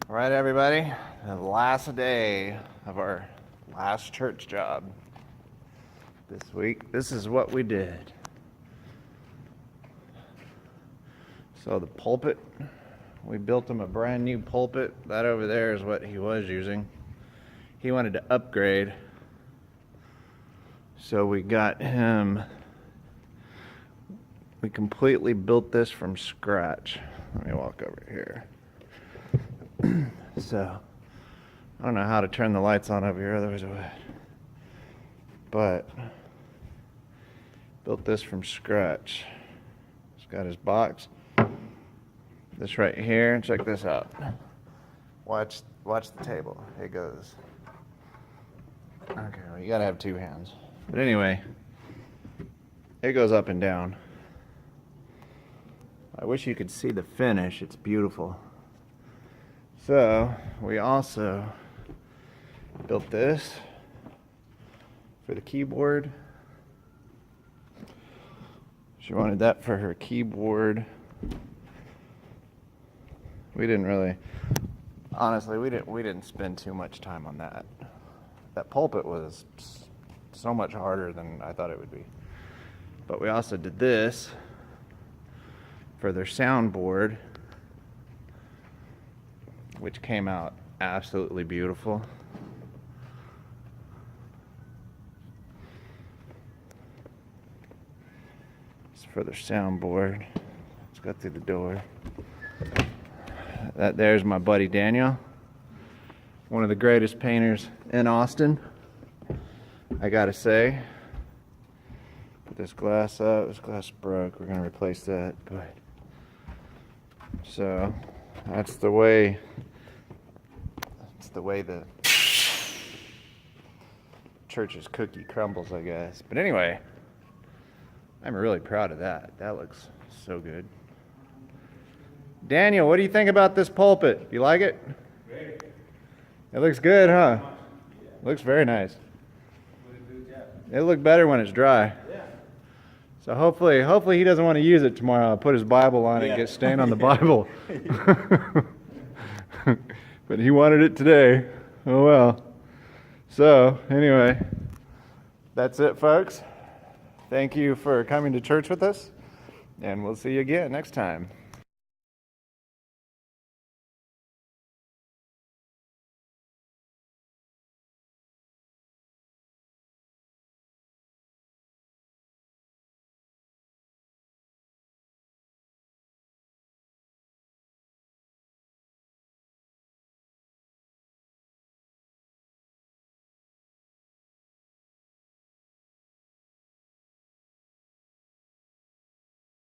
All right, everybody, the last day of our last church job this week. This is what we did. So the pulpit, we built him a brand new pulpit. That over there is what he was using. He wanted to upgrade, so we got him, we completely built this from scratch. Let me walk over here. So, I don't know how to turn the lights on over here, otherwise I would. But, built this from scratch. It's got his box. This right here, check this out. Watch the table. It goes. Okay, well, you gotta have two hands. But anyway, it goes up and down. I wish you could see the finish. It's beautiful. So, we also built this for the keyboard. She wanted that for her keyboard. We didn't really, honestly, we didn't spend too much time on that. That pulpit was so much harder than I thought it would be. But we also did this for their soundboard, which came out absolutely beautiful. It's for their soundboard. Let's go through the door. There's my buddy Daniel, one of the greatest painters in Austin, I gotta say. Put this glass up. This glass broke. We're gonna replace that. But so that's the way. That's the way the church's cookie crumbles, I guess. But anyway, I'm really proud of that. That looks so good. Daniel, what do you think about this pulpit? You like it? Great. It looks good, huh? Yeah. Looks very nice. Good job. It'll look better when it's dry. Yeah. So hopefully he doesn't want to use it tomorrow. I'll put his Bible on it and get stained on the Bible. But he wanted it today. Oh well. So anyway, that's it, folks. Thank you for coming to church with us, and we'll see you again next time.